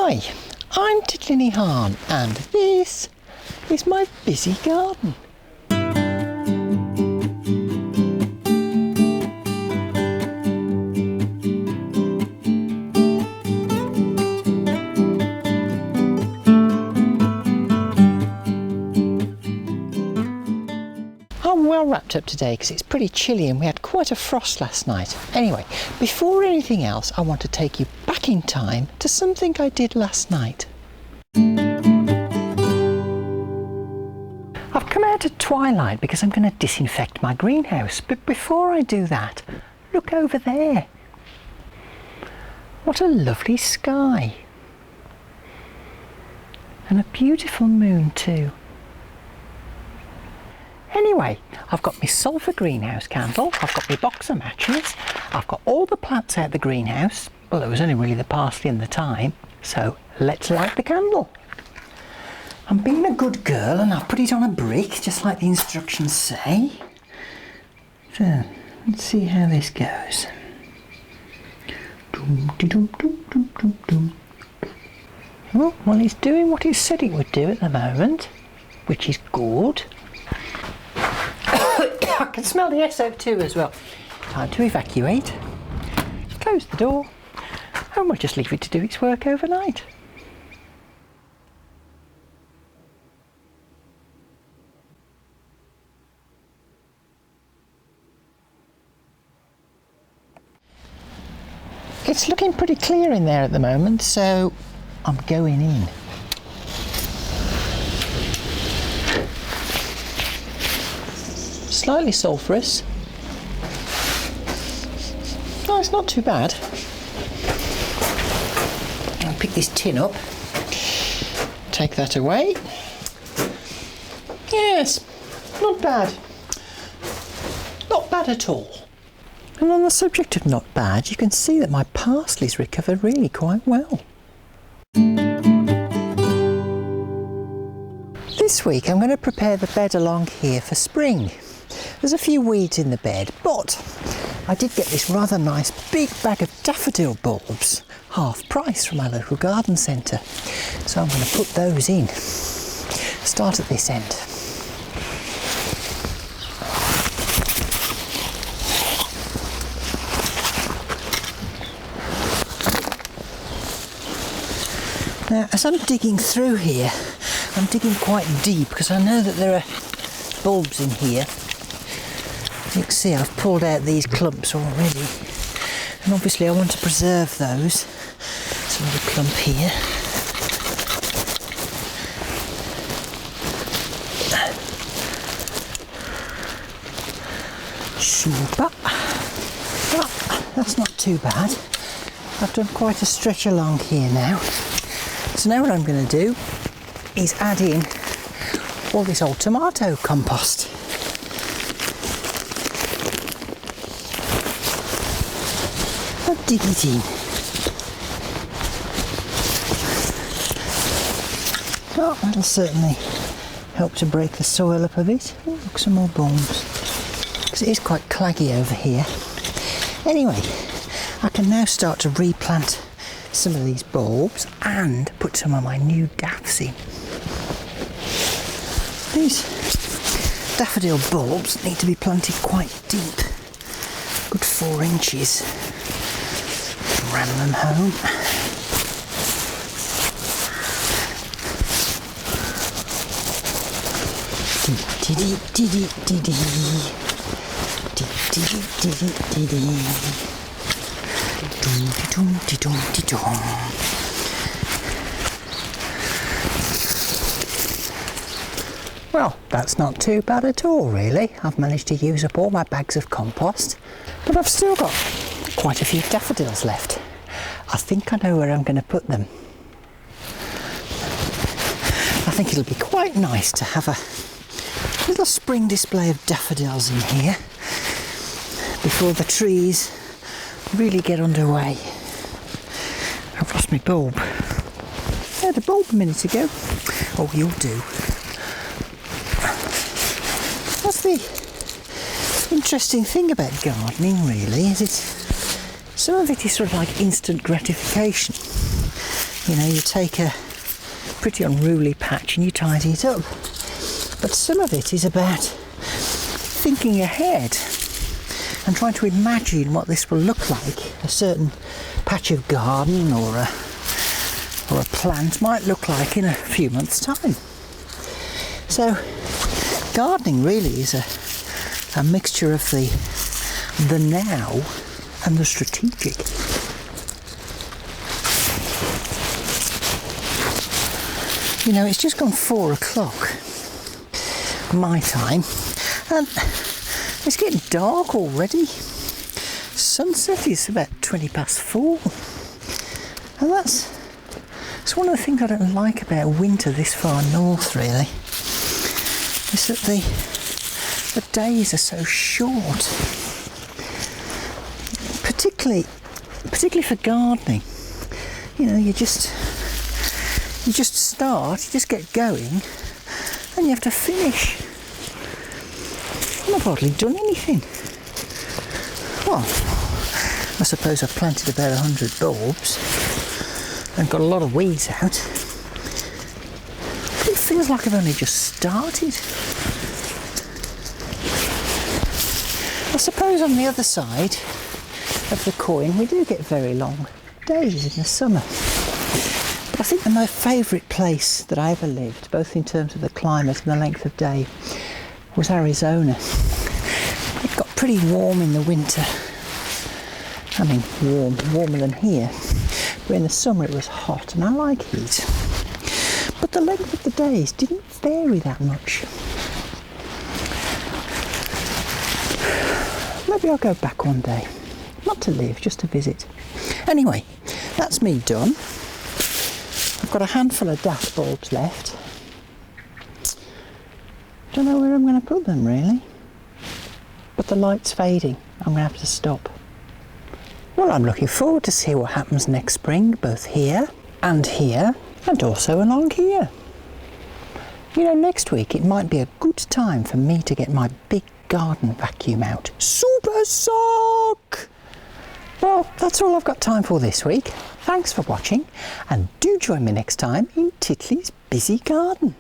Hi, I'm Titli and this is my busy garden. I'm well wrapped up today because it's pretty chilly and we had quite a frost last night. Anyway, before anything else, I want to take you back in time to something I did last night. I've come out at twilight because I'm going to disinfect my greenhouse, but before I do that, look over there. What a lovely sky. And a beautiful moon too. Anyway, I've got my sulphur greenhouse candle, I've got my box of matches, I've got all the plants out the greenhouse. Well, there was only really the parsley and the thyme, so let's light the candle. I'm being a good girl and I've put it on a brick, just like the instructions say. So, let's see how this goes. Well, it's doing what it said it would do at the moment, which is good. I can smell the SO2 as well. Time to evacuate. Close the door and we'll just leave it to do its work overnight. It's looking pretty clear in there at the moment, so I'm going in. Slightly sulphurous. Oh, it's not too bad. I'll pick this tin up. Take that away. Yes, not bad. Not bad at all. And on the subject of not bad, you can see that my parsley's recovered really quite well. This week I'm going to prepare the bed along here for spring. There's a few weeds in the bed, but I did get this rather nice big bag of daffodil bulbs, half price from our local garden centre. So I'm going to put those in. Start at this end. Now, as I'm digging through here, I'm digging quite deep because I know that there are bulbs in here. You can see I've pulled out these clumps already, and obviously I want to preserve those. There's another clump here. Super. Oh, that's not too bad. I've done quite a stretch along here now. So now what I'm going to do is add in all this old tomato compost. I'll dig it in. Oh, that'll certainly help to break the soil up a bit. Oh, look, some more bulbs. Because it is quite claggy over here. Anyway, I can now start to replant some of these bulbs and put some of my new daffs in. These daffodil bulbs need to be planted quite deep, good 4 inches. Ram them home. Well, that's not too bad at all, really. I've managed to use up all my bags of compost, but I've still got quite a few daffodils left. I think I know where I'm going to put them. I think it'll be quite nice to have a little spring display of daffodils in here before the trees really get underway. I've lost my bulb. I had a bulb a minute ago. Oh, you'll do. That's the interesting thing about gardening, really, is some of it is sort of like instant gratification. You know, you take a pretty unruly patch and you tidy it up. But some of it is about thinking ahead and trying to imagine what this will look like. A certain patch of garden or a plant might look like in a few months' time. So gardening really is a mixture of the now and the strategic. You know, it's just gone 4 o'clock my time and it's getting dark already. Sunset is about 20 past 4 and it's one of the things I don't like about winter this far north really, is that the days are so short, particularly for gardening. You know, you just start, you just get going and you have to finish. I've hardly done anything. Well, I suppose I've planted about 100 bulbs and got a lot of weeds out. But it feels like I've only just started. I suppose on the other side of the coin we do get very long days in the summer. But I think my favourite place that I ever lived, both in terms of the climate and the length of day, was Arizona. It got pretty warm in the winter. I mean, warmer than here. But in the summer it was hot, and I like heat. But the length of the days didn't vary that much. Maybe I'll go back one day. Not to live, just to visit. Anyway, that's me done. I've got a handful of daft bulbs left. Don't know where I'm going to put them really. But the light's fading. I'm going to have to stop. Well, I'm looking forward to see what happens next spring, both here, and also along here. You know, next week it might be a good time for me to get my big garden vacuum out. Super sock! Well, that's all I've got time for this week. Thanks for watching, and do join me next time in Titli's busy garden.